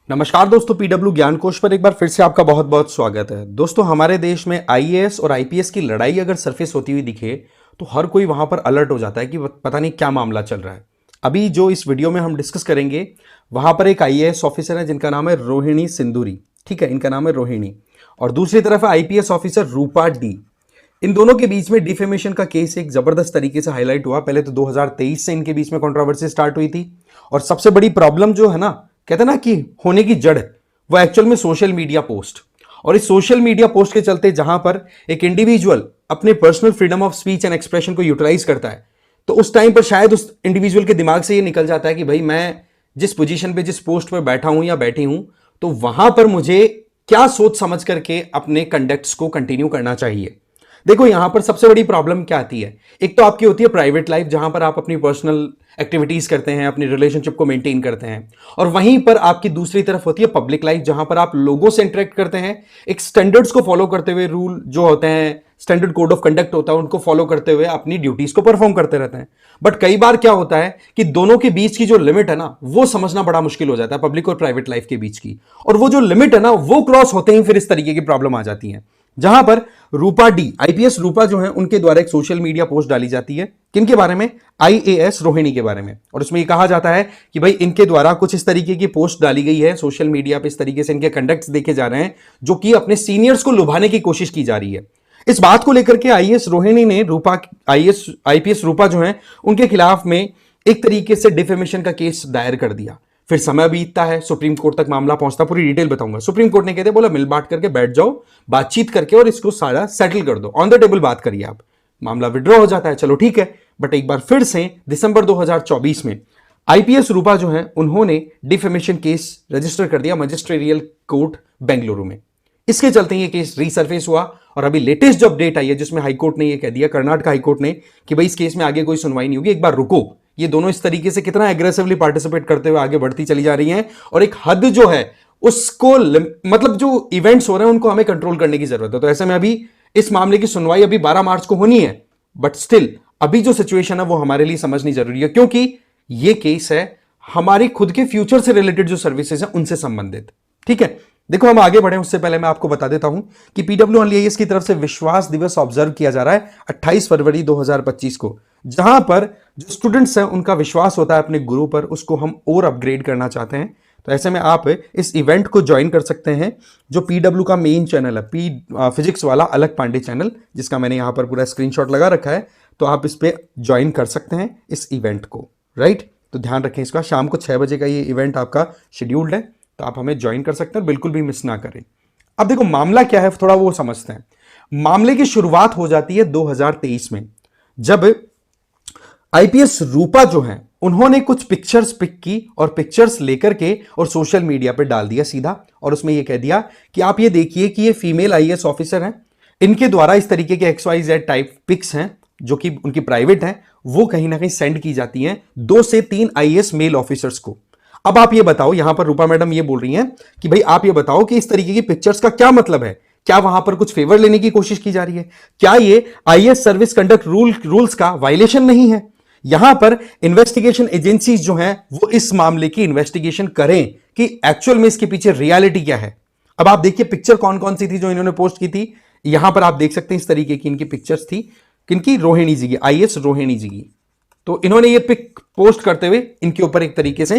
नमस्कार दोस्तों, पीडब्ल्यू ज्ञान कोश पर एक बार फिर से आपका बहुत बहुत स्वागत है। दोस्तों, हमारे देश में आईएएस और आईपीएस की लड़ाई अगर सरफेस होती हुई दिखे तो हर कोई वहां पर अलर्ट हो जाता है कि पता नहीं क्या मामला चल रहा है। अभी जो इस वीडियो में हम डिस्कस करेंगे वहां पर एक आईएएस ऑफिसर है जिनका नाम है रोहिणी सिंदूरी। ठीक है, इनका नाम है रोहिणी। और दूसरी तरफ है आईपीएस ऑफिसर रूपा डी। इन दोनों के बीच में डिफेमेशन का केस एक जबरदस्त तरीके से हाईलाइट हुआ। पहले तो 2023 से इनके बीच में कंट्रोवर्सी स्टार्ट हुई थी। और सबसे बड़ी प्रॉब्लम जो है ना, कहते हैं ना कि होने की जड़, वो एक्चुअल में सोशल मीडिया पोस्ट। और इस सोशल मीडिया पोस्ट के चलते जहां पर एक इंडिविजुअल अपने personal freedom of speech and expression को यूटिलाइज करता है, तो उस टाइम पर शायद उस इंडिविजुअल के दिमाग से ये निकल जाता है कि भाई मैं जिस पोजीशन पे, जिस पोस्ट पर बैठा हूं या बैठी हूं, तो वहां पर मुझे क्या सोच समझ करके अपने कंडक्ट्स को कंटिन्यू करना चाहिए। देखो, यहां पर सबसे बड़ी प्रॉब्लम क्या आती है। एक तो आपकी होती है प्राइवेट लाइफ, जहां पर आप अपनी पर्सनल एक्टिविटीज करते हैं, अपनी रिलेशनशिप को मेंटेन करते हैं। और वहीं पर आपकी दूसरी तरफ होती है पब्लिक लाइफ, जहां पर आप लोगों से इंटरेक्ट करते हैं, एक स्टैंडर्ड्स को फॉलो करते हुए, रूल जो होते हैं, स्टैंडर्ड कोड ऑफ कंडक्ट होता है, उनको फॉलो करते हुए अपनी ड्यूटीज को परफॉर्म करते रहते हैं। बट कई बार क्या होता है कि दोनों के बीच की जो लिमिट है ना, वो समझना बड़ा मुश्किल हो जाता है, पब्लिक और प्राइवेट लाइफ के बीच की। और वो जो लिमिट है ना, वो क्रॉस होते ही फिर इस तरीके की प्रॉब्लम आ जाती है। जहां पर रूपा डी, आईपीएस रूपा जो है, उनके द्वारा एक सोशल मीडिया पोस्ट डाली जाती है। किनके बारे में? आईएएस रोहिणी के बारे में। और उसमें यह कहा जाता है कि भाई इनके द्वारा कुछ इस तरीके की पोस्ट डाली गई है सोशल मीडिया पे, इस तरीके से इनके कंडक्ट्स देखे जा रहे हैं जो कि अपने सीनियर्स को लुभाने की कोशिश की जा रही है। इस बात को लेकर के आईएएस रोहिणी ने रूपा, आईपीएस रूपा जो है, उनके खिलाफ में एक तरीके से डिफेमेशन का केस दायर कर दिया। फिर समय बीतता है, सुप्रीम कोर्ट तक मामला पहुंचता, पूरी डिटेल बताऊंगा। सुप्रीम कोर्ट ने कहते बोला मिल बांट करके बैठ जाओ, बातचीत करके और इसको सारा सेटल कर दो, ऑन द टेबल बात करिए आप। मामला विड्रॉ हो जाता है, चलो ठीक है। बट एक बार फिर से दिसंबर 2024 में आईपीएस रूपा जो है, उन्होंने डिफेमेशन केस रजिस्टर कर दिया मजिस्ट्रेरियल कोर्ट बेंगलुरु में। इसके चलते ये केस रीसर्फेस हुआ। और अभी लेटेस्ट जो अपडेट आई है, जिसमें हाईकोर्ट ने ये कह दिया, कर्नाटक हाईकोर्ट ने, कि भाई इस केस में आगे कोई सुनवाई नहीं होगी, एक बार रुको। ये दोनों इस तरीके से कितना एग्रेसिवली पार्टिसिपेट करते हुए आगे बढ़ती चली जा रही हैं। और एक हद जो है उसको, मतलब जो इवेंट्स हो रहे हैं उनको हमें कंट्रोल करने की जरूरत है। तो ऐसे में अभी इस मामले की सुनवाई अभी 12 मार्च को होनी है। बट स्टिल अभी जो सिचुएशन है वो हमारे लिए समझनी जरूरी है, क्योंकि ये केस है हमारी खुद के फ्यूचर से रिलेटेड जो सर्विसेज हैं उनसे संबंधित। ठीक है, देखो हम आगे बढ़े उससे पहले मैं आपको बता देता हूं कि पीडब्ल्यू आईएएस की तरफ से विश्वास दिवस ऑब्जर्व किया जा रहा है 28 फरवरी 2025 को, जहां पर जो स्टूडेंट्स हैं उनका विश्वास होता है अपने गुरु पर, उसको हम और अपग्रेड करना चाहते हैं। तो ऐसे में आप इस इवेंट को ज्वाइन कर सकते हैं, जो पीडब्ल्यू का मेन चैनल है, फिजिक्स वाला अलग पांडे चैनल, जिसका मैंने यहां पर पूरा स्क्रीनशॉट लगा रखा है। तो आप इस पर ज्वाइन कर सकते हैं इस इवेंट को, राइट। तो ध्यान रखें इसका, शाम को 6 बजे का ये इवेंट आपका शेड्यूल्ड है, तो आप हमें ज्वाइन कर सकते हैं, बिल्कुल भी मिस ना करें। अब देखो मामला क्या है, थोड़ा वो समझते हैं। मामले की शुरुआत हो जाती है 2023 में, जब आईपीएस रूपा जो है, उन्होंने कुछ पिक्चर्स पिक की और पिक्चर्स लेकर के और सोशल मीडिया पे डाल दिया सीधा। और उसमें यह कह दिया कि आप ये देखिए कि ये फीमेल आईएएस ऑफिसर हैं, इनके द्वारा इस तरीके के XYZ टाइप पिक्स हैं जो कि उनकी प्राइवेट हैं, वो कहीं ना कहीं सेंड की जाती हैं 2 से 3 आईएएस मेल ऑफिसर्स को। अब आप ये बताओ, यहां पर रूपा मैडम ये बोल रही हैं कि भाई आप ये बताओ कि इस तरीके की पिक्चर्स का क्या मतलब है? क्या वहां पर कुछ फेवर लेने की कोशिश की जा रही है? क्या ये आईएएस सर्विस कंडक्ट रूल्स का वायलेशन नहीं है? यहां पर इन्वेस्टिगेशन एजेंसीज जो हैं वो इस मामले की इन्वेस्टिगेशन करें कि एक्चुअल में इसके पीछे रियलिटी क्या है। अब आप देखिए पिक्चर कौन कौन सी थी जो इन्होंने पोस्ट की थी। यहां पर आप देख सकते हैं इस तरीके की इनकी पिक्चर्स थी, किनकी? रोहिणी जी की, आईएएस रोहिणी जी की। तो इन्होंने ये पिक पोस्ट करते हुए इनके ऊपर एक तरीके से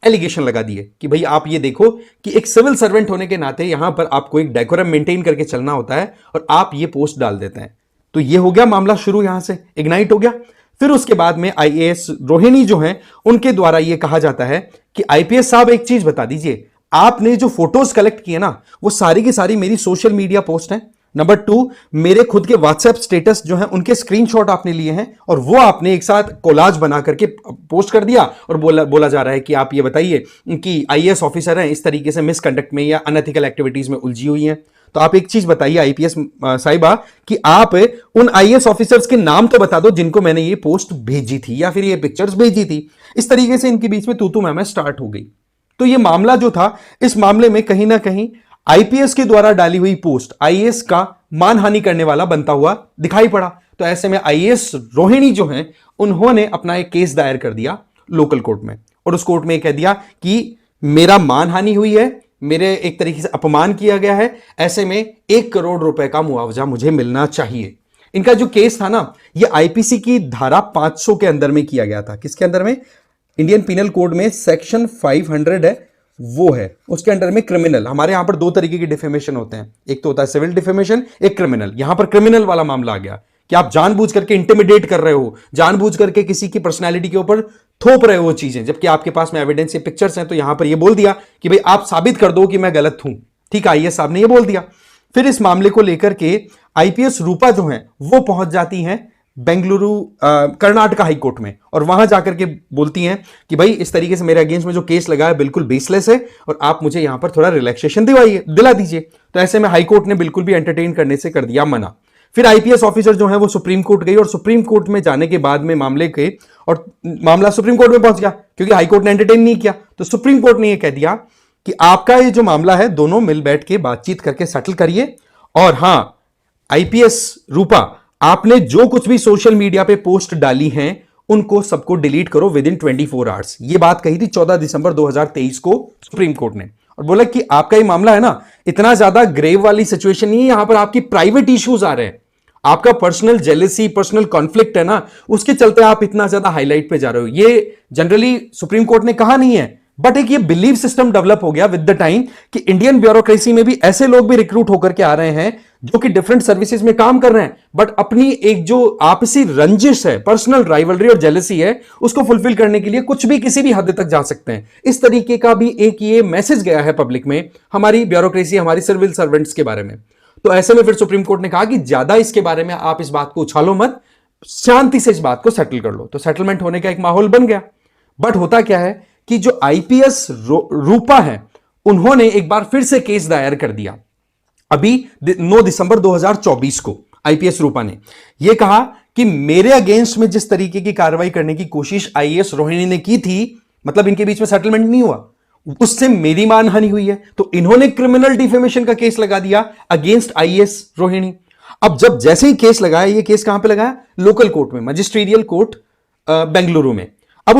एलिगेशन लगा दिए कि भाई आप ये देखो कि एक सिविल सर्वेंट होने के नाते यहां पर आपको एक डेकोरम मेंटेन करके चलना होता है, और आप ये पोस्ट डाल देते हैं। तो ये हो गया मामला शुरू, यहां से इग्नाइट हो गया। फिर उसके बाद में आईएएस रोहिणी जो है, उनके द्वारा ये कहा जाता है कि आईपीएस साहब एक चीज बता दीजिए, आपने जो फोटोज कलेक्ट किए ना, वो सारी की सारी मेरी सोशल मीडिया पोस्ट है। नंबर 2, मेरे खुद के व्हाट्सएप स्टेटस जो है उनके स्क्रीनशॉट आपने लिए हैं, और वो आपने एक साथ कोलाज बना करके पोस्ट कर दिया। और बोला जा रहा है कि आप ये बताइए कि आईएएस ऑफिसर हैं इस तरीके से मिसकंडक्ट में या अनएथिकल एक्टिविटीज में उलझी हुई हैं। तो आप एक चीज बताइए आईपीएस साहिबा, कि आप उन आईएएस ऑफिसर्स के नाम तो बता दो जिनको मैंने ये पोस्ट भेजी थी या फिर ये पिक्चर्स भेजी थी। इस तरीके से इनके बीच में तू मैं स्टार्ट हो गई। तो ये मामला जो था, इस मामले में कहीं ना कहीं आईपीएस के द्वारा डाली हुई पोस्ट आईएएस का मानहानि करने वाला बनता हुआ दिखाई पड़ा। तो ऐसे में आईएएस रोहिणी जो हैं, उन्होंने अपना एक केस दायर कर दिया लोकल कोर्ट में, और उस कोर्ट में कह दिया कि मेरा मानहानि हुई है, मेरे एक तरीके से अपमान किया गया है, ऐसे में 1 करोड़ रुपए का मुआवजा मुझे मिलना चाहिए। इनका जो केस था ना, ये आईपीसी की धारा 500 के अंदर में किया गया था। किसके अंदर में? इंडियन पिनल कोड में सेक्शन 500 है, वो है उसके अंडर में क्रिमिनल। हमारे यहां पर दो तरीके की डिफेमेशन होते हैं, एक तो होता है सिविल डिफेमेशन, एक क्रिमिनल। यहां पर क्रिमिनल वाला मामला आ गया कि आप जानबूझ करके इंटिमिडेट कर रहे हो, जानबूझ करके किसी की पर्सनैलिटी के ऊपर थोप रहे हो चीजें, जबकि आपके पास में एविडेंस, ये पिक्चर्स हैं। तो यहां पर ये बोल दिया कि भाई आप साबित कर दो कि मैं गलत हूं। ठीक है, आईएएस साहब ने ये बोल दिया। फिर इस मामले को लेकर के आईपीएस रूपा जो है वो पहुंच जाती हैं बेंगलुरु कर्नाटका हाई कोर्ट में, और वहां जाकर के बोलती हैं कि भाई इस तरीके से मेरे अगेंस्ट में जो केस लगा है बिल्कुल बेसलेस है, और आप मुझे यहां पर थोड़ा रिलैक्सेशन दिला दीजिए। तो ऐसे में हाई कोर्ट ने बिल्कुल भी एंटरटेन करने से कर दिया मना। फिर आईपीएस ऑफिसर जो है वो सुप्रीम कोर्ट गई, और सुप्रीम कोर्ट में जाने के बाद में मामला सुप्रीम कोर्ट में पहुंच गया, क्योंकि हाई कोर्ट ने एंटरटेन नहीं किया। तो सुप्रीम कोर्ट ने यह कह दिया कि आपका ये जो मामला है दोनों मिल बैठ के बातचीत करके सेटल करिए। और हां, आईपीएस रूपा, आपने जो कुछ भी सोशल मीडिया पे पोस्ट डाली हैं उनको सबको डिलीट करो विद इन 24 आवर्स। ये बात कही थी 14 दिसंबर 2023 को सुप्रीम कोर्ट ने, और बोला कि आपका ये मामला है ना, इतना ज्यादा ग्रेव वाली सिचुएशन नहीं है, यहां पर आपकी प्राइवेट इश्यूज आ रहे हैं, आपका पर्सनल जेलेसी, पर्सनल कॉन्फ्लिक्ट है ना, उसके चलते आप इतना ज्यादा हाईलाइट पे जा रहे हो। ये जनरली सुप्रीम कोर्ट ने कहा नहीं है, बट एक ये बिलीव सिस्टम डेवलप हो गया विद द टाइम कि इंडियन ब्यूरोक्रेसी में भी ऐसे लोग भी रिक्रूट होकर के आ रहे हैं जो कि डिफरेंट सर्विसेज में काम कर रहे हैं, बट अपनी एक जो आपसी रंजिश है, पर्सनल राइवलरी और जेलसी है, उसको फुलफिल करने के लिए कुछ भी किसी भी हद तक जा सकते हैं। इस तरीके का भी एक ये मैसेज गया है पब्लिक में हमारी ब्यूरोक्रेसी, हमारी सिविल सर्वेंट्स के बारे में। तो ऐसे में फिर सुप्रीम कोर्ट ने कहा कि ज्यादा इसके बारे में आप इस बात को उछालो मत, शांति से इस बात को सेटल कर लो। तो सेटलमेंट होने का एक माहौल बन गया। बट होता क्या है कि जो आईपीएस रूपा है, उन्होंने एक बार फिर से केस दायर कर दिया। अभी 9 दिसंबर 2024 को आईपीएस रूपा ने यह कहा कि मेरे अगेंस्ट में जिस तरीके की कार्रवाई करने की कोशिश आईएएस रोहिणी ने की थी, मतलब इनके बीच में सेटलमेंट नहीं हुआ, उससे मेरी मानहानि हुई है। तो इन्होंने क्रिमिनल डिफेमेशन का केस लगा दिया अगेंस्ट आईएएस रोहिणी। अब जब जैसे ही केस लगाया, ये केस कहां पे लगाया? लोकल कोर्ट में, मजिस्ट्रियल कोर्ट बेंगलुरु में। अब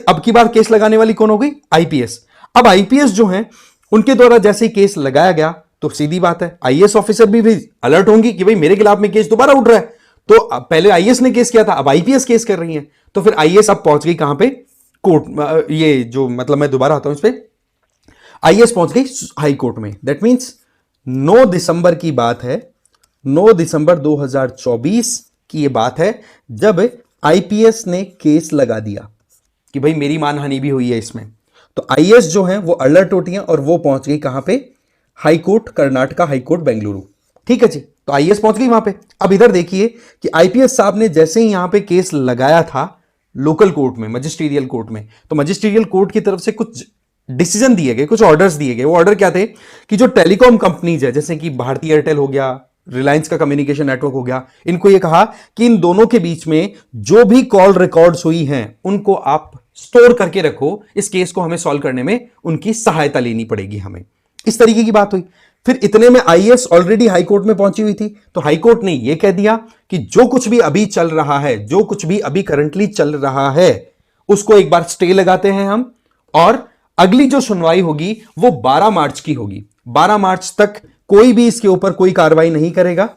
अब की बार केस लगाने वाली कौन हो गई? आईपीएस। अब आईपीएस जो है उनके द्वारा जैसे ही केस लगाया गया, तो सीधी बात है आईएएस ऑफिसर भी अलर्ट होंगी कि भाई मेरे खिलाफ में केस दोबारा उठ रहा है। तो पहले आईएएस ने केस किया था, अब आईपीएस केस कर रही है। तो फिर आईएएस अब पहुंच गई कहां पे? कोर्ट। ये जो मतलब मैं दोबारा आता हूं इस पे, आईएएस पहुंच गई हाई कोर्ट में। दैट मींस 9 दिसंबर की बात है, 9 दिसंबर 2024 की ये बात है, जब आईपीएस ने केस लगा दिया कि भाई मेरी मानहानि भी हुई है इसमें। तो आईएएस जो है वो अलर्ट होती है और वो पहुंच गई कहां पे? High court, Karnataka high court Bengaluru. ठीक है जी, तो आईएएस पहुंच गई वहां पे। अब इधर देखिए कि आईपीएस साहब ने जैसे ही यहां पे केस लगाया था लोकल कोर्ट में, मजिस्ट्रियल कोर्ट में, तो मजिस्ट्रियल कोर्ट की तरफ से कुछ डिसीजन दिए गए, कुछ ऑर्डर्स दिए गए। वो ऑर्डर क्या थे कि जो टेलीकॉम कंपनीज है, जैसे कि भारती एयरटेल हो गया, रिलायंस का कम्युनिकेशन नेटवर्क हो गया, इनको यह कहा कि इन दोनों के बीच में जो भी कॉल रिकॉर्ड्स हुई हैं उनको आप स्टोर करके रखो, इस केस को हमें सॉल्व करने में उनकी सहायता लेनी पड़ेगी हमें। इस तरीके की बात हुई। फिर इतने में आईएएस ऑलरेडी हाई कोर्ट में पहुंची हुई थी, तो हाई कोर्ट ने यह कह दिया कि जो कुछ भी अभी चल रहा है, जो कुछ भी अभी करंटली चल रहा है, उसको एक बार स्टे लगाते हैं हम, और अगली जो सुनवाई होगी वो 12 मार्च की होगी। 12 मार्च तक कोई भी इसके ऊपर कोई कार्रवाई नहीं करेगा,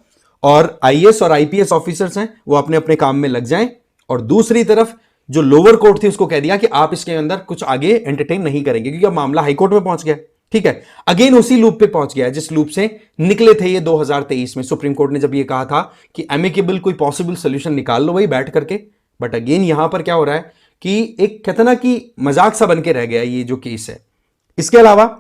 और आईएएस और आईपीएस ऑफिसर्स हैं वो अपने अपने काम में लग जाएं। और दूसरी तरफ जो लोअर कोर्ट थी उसको कह दिया कि आप इसके अंदर कुछ आगे एंटरटेन नहीं करेंगे, क्योंकि अब मामला हाई कोर्ट में पहुंच गया। ठीक है, अगेन उसी लूप पे पहुंच गया जिस लूप से निकले थे ये 2023 में। सुप्रीम कोर्ट ने जब ये कहा था कि एमिकेबल कोई पॉसिबल सोल्यूशन निकाल लो भाई बैठ करके, बट अगेन यहां पर क्या हो रहा है कि एक कहते ना कि मजाक सा बन के रह गया ये जो केस है। इसके अलावा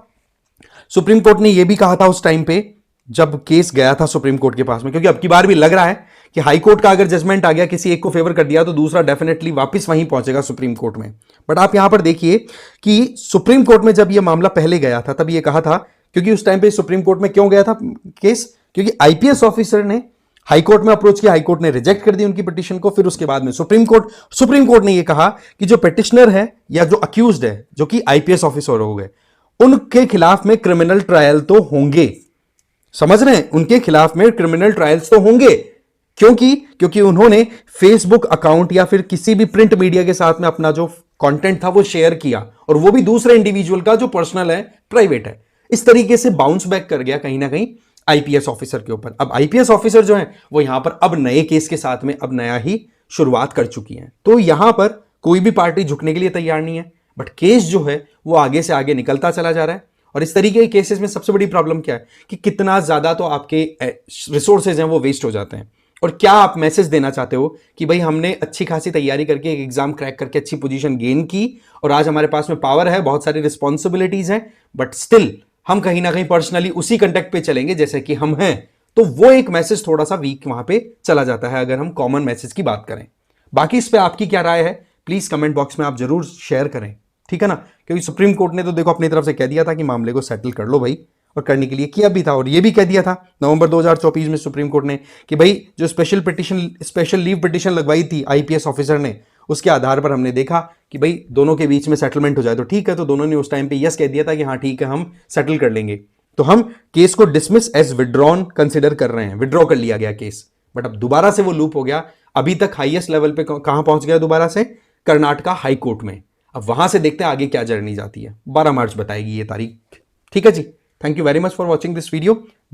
सुप्रीम कोर्ट ने यह भी कहा था उस टाइम पे जब केस गया था सुप्रीम कोर्ट के पास में, क्योंकि अब की बार भी लग रहा है कि हाई कोर्ट का अगर जजमेंट आ गया, किसी एक को फेवर कर दिया, तो दूसरा डेफिनेटली वापस वहीं पहुंचेगा सुप्रीम कोर्ट में। बट आप यहां पर देखिए कि सुप्रीम कोर्ट में जब यह मामला पहले गया था तब यह कहा था, क्योंकि उस टाइम पे सुप्रीम कोर्ट में क्यों गया था केस, क्योंकि आईपीएस ऑफिसर ने हाई कोर्ट में अप्रोच किया, हाई कोर्ट ने रिजेक्ट कर दी उनकी पिटीशन को। फिर उसके बाद में सुप्रीम कोर्ट ने यह कहा कि जो पिटिशनर है या जो अक्यूज्ड है, जो कि आईपीएस ऑफिसर हो गए, उनके खिलाफ में क्रिमिनल ट्रायल तो होंगे। समझ रहे हैं? उनके खिलाफ में क्रिमिनल ट्रायल्स तो होंगे। क्योंकि उन्होंने फेसबुक अकाउंट या फिर किसी भी प्रिंट मीडिया के साथ में अपना जो कंटेंट था वो शेयर किया, और वो भी दूसरे इंडिविजुअल का जो पर्सनल है, प्राइवेट है। इस तरीके से बाउंस बैक कर गया कहीं ना कहीं आईपीएस ऑफिसर के ऊपर। अब आईपीएस ऑफिसर जो है वो यहां पर अब नए केस के साथ में अब नया ही शुरुआत कर चुकी है। तो यहां पर कोई भी पार्टी झुकने के लिए तैयार नहीं है, बट केस जो है वो आगे से आगे निकलता चला जा रहा है। और इस तरीके के केसेस में सबसे बड़ी प्रॉब्लम क्या है कि कितना ज्यादा तो आपके रिसोर्सेज हैं वो वेस्ट हो जाते हैं। और क्या आप मैसेज देना चाहते हो कि भाई हमने अच्छी खासी तैयारी करके एक एग्जाम क्रैक करके अच्छी पोजीशन गेन की, और आज हमारे पास में पावर है, बहुत सारी रिस्पॉन्सिबिलिटीज हैं, बट स्टिल हम कहीं ना कहीं पर्सनली उसी कंटेक्ट पे चलेंगे जैसे कि हम हैं। तो वो एक मैसेज थोड़ा सा वीक वहां पे चला जाता है अगर हम कॉमन मैसेज की बात करें। बाकी इस पे आपकी क्या राय है, प्लीज कमेंट बॉक्स में आप जरूर शेयर करें, ठीक है ना। क्योंकि सुप्रीम कोर्ट ने तो देखो अपनी तरफ से कह दिया था कि मामले को सेटल कर लो भाई, और करने के लिए किया भी था। और ये भी कह दिया था नवंबर 2024 में सुप्रीम कोर्ट ने कि भाई जो स्पेशल लीव पिटिशन लगवाई थी आईपीएस ऑफिसर ने, उसके आधार पर हमने देखा कि भाई दोनों के बीच में सेटलमेंट हो जाए तो ठीक है। तो दोनों ने उस टाइम पे यस कह दिया था कि हाँ ठीक है हम सेटल कर लेंगे। तो हम केस को डिसमिस एज विड्रॉन कंसिडर कर रहे हैं, विड्रॉ कर लिया गया केस। बट अब दोबारा से वो लूप हो गया, अभी तक हाईएस्ट लेवल पे कहां पहुंच गया दोबारा से, कर्नाटका हाई कोर्ट में। अब वहां से देखते हैं आगे क्या जर्नी जाती है, 12 मार्च बताएगी ये तारीख, ठीक है जी। Thank you very much for watching this video.